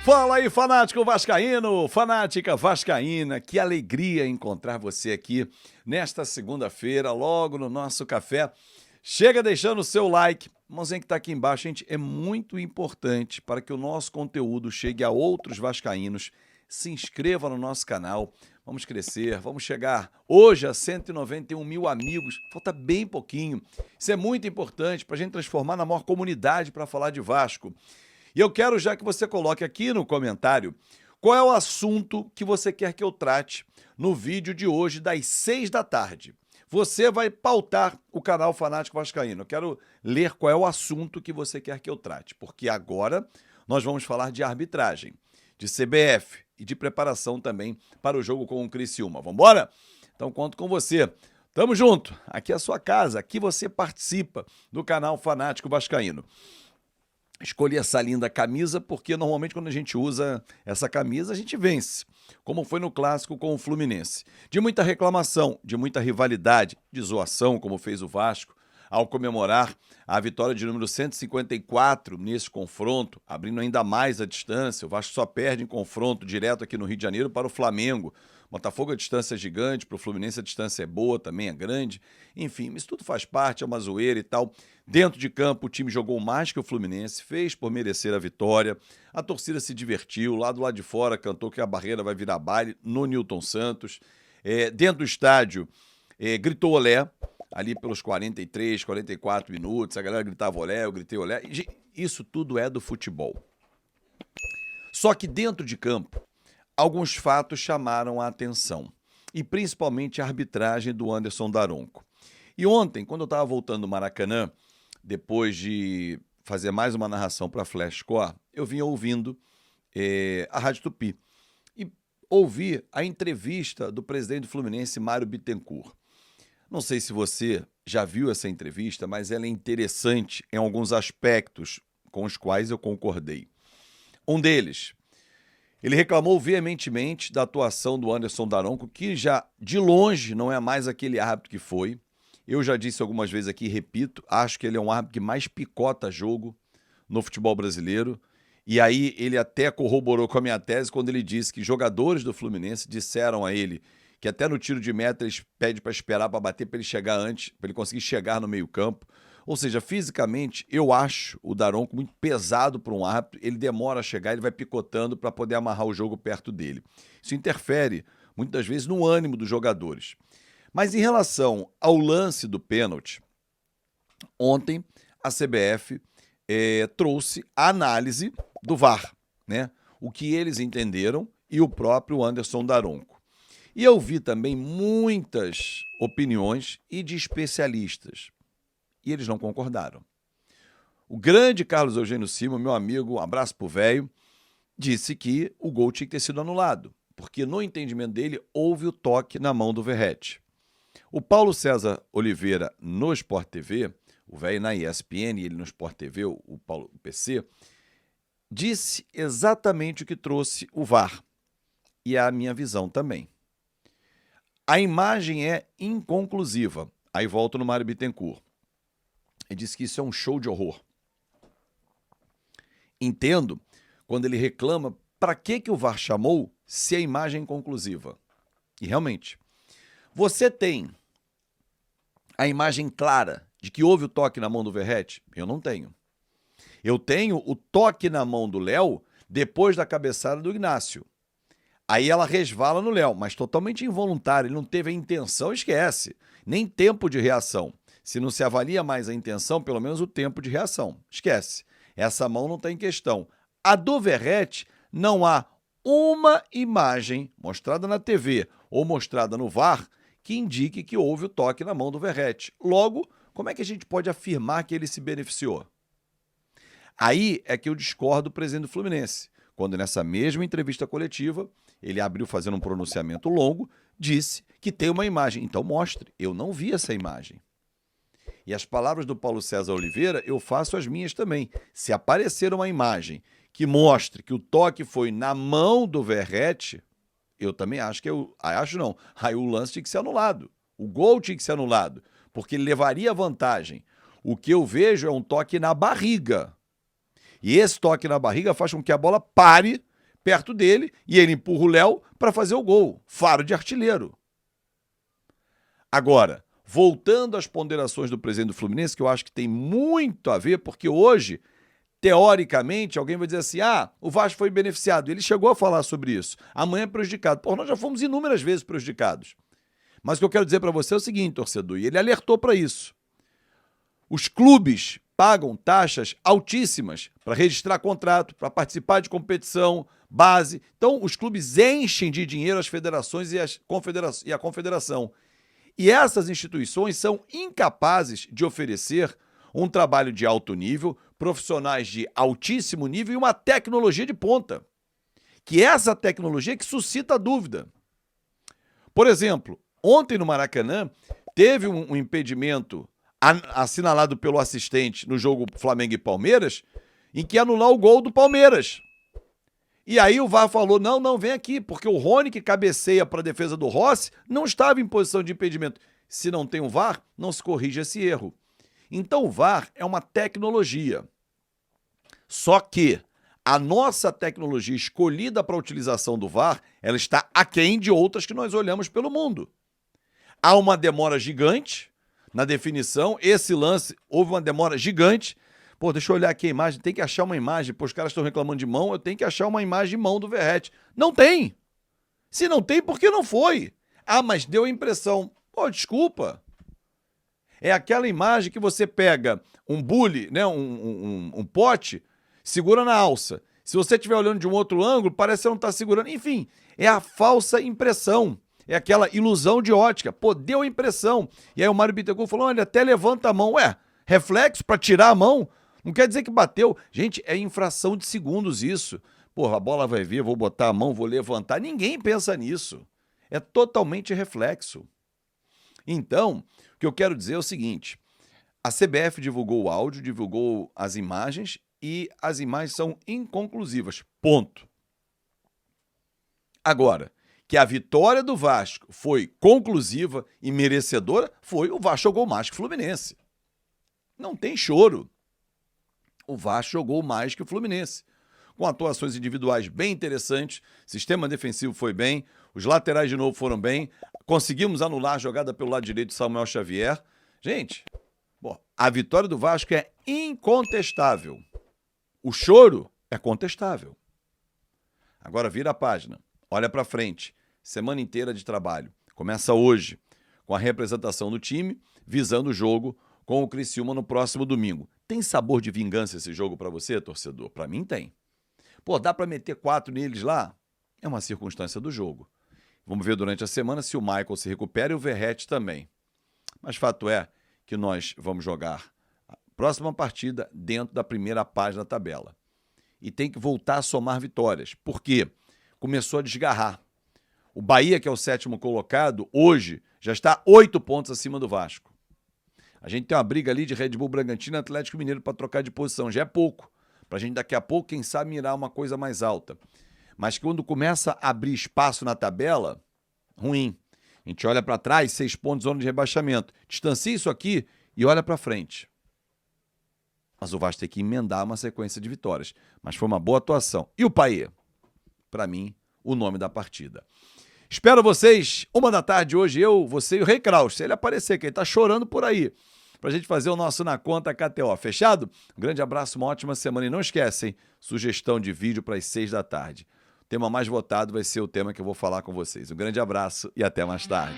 Fala aí, fanático vascaíno, fanática vascaína, que alegria encontrar você aqui nesta segunda-feira, logo no nosso café. Chega deixando o seu like, mãozinha que está aqui embaixo, gente, é muito importante para que o nosso conteúdo chegue a outros vascaínos. Se inscreva no nosso canal, vamos crescer, vamos chegar hoje a 191 mil amigos, falta bem pouquinho. Isso é muito importante para a gente transformar na maior comunidade para falar de Vasco. E eu quero já que você coloque aqui no comentário qual é o assunto que você quer que eu trate no vídeo de hoje das 6 da tarde. Você vai pautar o canal Fanático Vascaíno. Eu quero ler qual é o assunto que você quer que eu trate, porque agora nós vamos falar de arbitragem, de CBF e de preparação também para o jogo com o Criciúma. Vamos embora? Então conto com você. Tamo junto. Aqui é a sua casa, aqui você participa do canal Fanático Vascaíno. Escolhi essa linda camisa porque normalmente quando a gente usa essa camisa a gente vence, como foi no clássico com o Fluminense. De muita reclamação, de muita rivalidade, de zoação, como fez o Vasco, ao comemorar a vitória de número 154 nesse confronto, abrindo ainda mais a distância. O Vasco só perde em confronto direto aqui no Rio de Janeiro para o Flamengo. Botafogo a distância é gigante, para o Fluminense a distância é boa, também é grande. Enfim, isso tudo faz parte, é uma zoeira e tal. Dentro de campo, o time jogou mais que o Fluminense, fez por merecer a vitória. A torcida se divertiu, lá do lado de fora cantou que a barreira vai virar baile no Newton Santos. Dentro do estádio, gritou olé, ali pelos 43, 44 minutos, a galera gritava olé, eu gritei olé. Isso tudo é do futebol. Só que dentro de campo, alguns fatos chamaram a atenção, e principalmente a arbitragem do Anderson Daronco. E ontem, quando eu estava voltando do Maracanã, depois de fazer mais uma narração para a Flashcore, eu vinha ouvindo a Rádio Tupi e ouvi a entrevista do presidente do Fluminense, Mário Bittencourt. Não sei se você já viu essa entrevista, mas ela é interessante em alguns aspectos com os quais eu concordei. Um deles, ele reclamou veementemente da atuação do Anderson Daronco, que já de longe não é mais aquele árbitro que foi. Eu já disse algumas vezes aqui, repito, acho que ele é um árbitro que mais picota jogo no futebol brasileiro. E aí ele até corroborou com a minha tese quando ele disse que jogadores do Fluminense disseram a ele que até no tiro de meta eles pedem para esperar para bater, para ele chegar antes, para ele conseguir chegar no meio-campo. Ou seja, fisicamente, eu acho o Daronco muito pesado para um árbitro, ele demora a chegar, ele vai picotando para poder amarrar o jogo perto dele. Isso interfere, muitas vezes, no ânimo dos jogadores. Mas em relação ao lance do pênalti, ontem a CBF trouxe a análise do VAR, né? O que eles entenderam e o próprio Anderson Daronco. E eu vi também muitas opiniões e de especialistas. E eles não concordaram. O grande Carlos Eugênio Silva, meu amigo, um abraço pro velho, disse que o gol tinha que ter sido anulado, porque no entendimento dele houve o toque na mão do Verratti. O Paulo César Oliveira no Sport TV, o velho na ESPN e ele no Sport TV, o Paulo PC, disse exatamente o que trouxe o VAR. E é a minha visão também. A imagem é inconclusiva. Aí volto no Mário Bittencourt. Ele disse que isso é um show de horror. Entendo quando ele reclama para que o VAR chamou se a imagem é inconclusiva. E realmente, você tem a imagem clara de que houve o toque na mão do Verratti? Eu não tenho. Eu tenho o toque na mão do Léo depois da cabeçada do Ignacio. Aí ela resvala no Léo, mas totalmente involuntário, ele não teve a intenção, esquece. Nem tempo de reação. Se não se avalia mais a intenção, pelo menos o tempo de reação. Esquece. Essa mão não está em questão. A do Verratti, não há uma imagem mostrada na TV ou mostrada no VAR que indique que houve o toque na mão do Verratti. Logo, como é que a gente pode afirmar que ele se beneficiou? Aí é que eu discordo do presidente do Fluminense, quando nessa mesma entrevista coletiva, ele abriu fazendo um pronunciamento longo, disse que tem uma imagem. Então mostre, eu não vi essa imagem. E as palavras do Paulo César Oliveira, eu faço as minhas também. Se aparecer uma imagem que mostre que o toque foi na mão do Verratti, eu também acho que aí o lance tinha que ser anulado. O gol tinha que ser anulado, porque ele levaria vantagem. O que eu vejo é um toque na barriga. E esse toque na barriga faz com que a bola pare perto dele e ele empurra o Léo para fazer o gol. Faro de artilheiro. Agora, voltando às ponderações do presidente do Fluminense, que eu acho que tem muito a ver, porque hoje, teoricamente, alguém vai dizer assim, o Vasco foi beneficiado. Ele chegou a falar sobre isso. Amanhã é prejudicado. Pô, nós já fomos inúmeras vezes prejudicados. Mas o que eu quero dizer para você é o seguinte, torcedor, e ele alertou para isso. Os clubes pagam taxas altíssimas para registrar contrato, para participar de competição, base. Então, os clubes enchem de dinheiro as federações e a confederação. E essas instituições são incapazes de oferecer um trabalho de alto nível, profissionais de altíssimo nível e uma tecnologia de ponta. Que é essa tecnologia que suscita a dúvida. Por exemplo, ontem no Maracanã, teve um impedimento assinalado pelo assistente no jogo Flamengo e Palmeiras, em que anular o gol do Palmeiras. E aí o VAR falou, não, vem aqui, porque o Rony que cabeceia para a defesa do Rossi não estava em posição de impedimento. Se não tem o VAR, não se corrige esse erro. Então o VAR é uma tecnologia. Só que a nossa tecnologia escolhida para a utilização do VAR, ela está aquém de outras que nós olhamos pelo mundo. Há uma demora gigante na definição, esse lance, houve uma demora gigante. Pô, deixa eu olhar aqui a imagem, tem que achar uma imagem. Pô, os caras estão reclamando de mão, eu tenho que achar uma imagem de mão do Verratti. Não tem. Se não tem, por que não foi? Mas deu a impressão. Pô, desculpa. É aquela imagem que você pega um bule, né, um pote, segura na alça. Se você estiver olhando de um outro ângulo, parece que você não está segurando. Enfim, é a falsa impressão. É aquela ilusão de ótica. Pô, deu a impressão. E aí o Mário Bittencourt falou, olha, até levanta a mão. Ué, reflexo para tirar a mão? Não quer dizer que bateu. Gente, é infração de segundos isso. Porra, a bola vai vir, vou botar a mão, vou levantar. Ninguém pensa nisso. É totalmente reflexo. Então, o que eu quero dizer é o seguinte. A CBF divulgou o áudio, divulgou as imagens e as imagens são inconclusivas. Ponto. Agora, que a vitória do Vasco foi conclusiva e merecedora, foi o Vasco jogou mais que o Fluminense. Não tem choro. O Vasco jogou mais que o Fluminense. Com atuações individuais bem interessantes, sistema defensivo foi bem, os laterais de novo foram bem, conseguimos anular a jogada pelo lado direito de Samuel Xavier. Gente, a vitória do Vasco é incontestável. O choro é contestável. Agora vira a página, olha para frente. Semana inteira de trabalho. Começa hoje com a representação do time, visando o jogo com o Criciúma no próximo domingo. Tem sabor de vingança esse jogo para você, torcedor? Para mim tem. Pô, dá para meter 4 neles lá? É uma circunstância do jogo. Vamos ver durante a semana se o Michael se recupera e o Verratti também. Mas fato é que nós vamos jogar a próxima partida dentro da primeira página da tabela. E tem que voltar a somar vitórias. Por quê? Começou a desgarrar. O Bahia, que é o 7º colocado, hoje já está 8 pontos acima do Vasco. A gente tem uma briga ali de Red Bull Bragantino e Atlético Mineiro para trocar de posição. Já é pouco. Para a gente daqui a pouco, quem sabe, mirar uma coisa mais alta. Mas quando começa a abrir espaço na tabela, ruim. A gente olha para trás, 6 pontos, zona de rebaixamento. Distancia isso aqui e olha para frente. Mas o Vasco tem que emendar uma sequência de vitórias. Mas foi uma boa atuação. E o Paê? Para mim, o nome da partida. Espero vocês, 13h hoje, eu, você e o Rei Kraus. Se ele aparecer, que ele tá chorando por aí, pra gente fazer o nosso Na Conta KTO. Fechado? Um grande abraço, uma ótima semana. E não esquecem, sugestão de vídeo para as 6h. O tema mais votado vai ser o tema que eu vou falar com vocês. Um grande abraço e até mais tarde.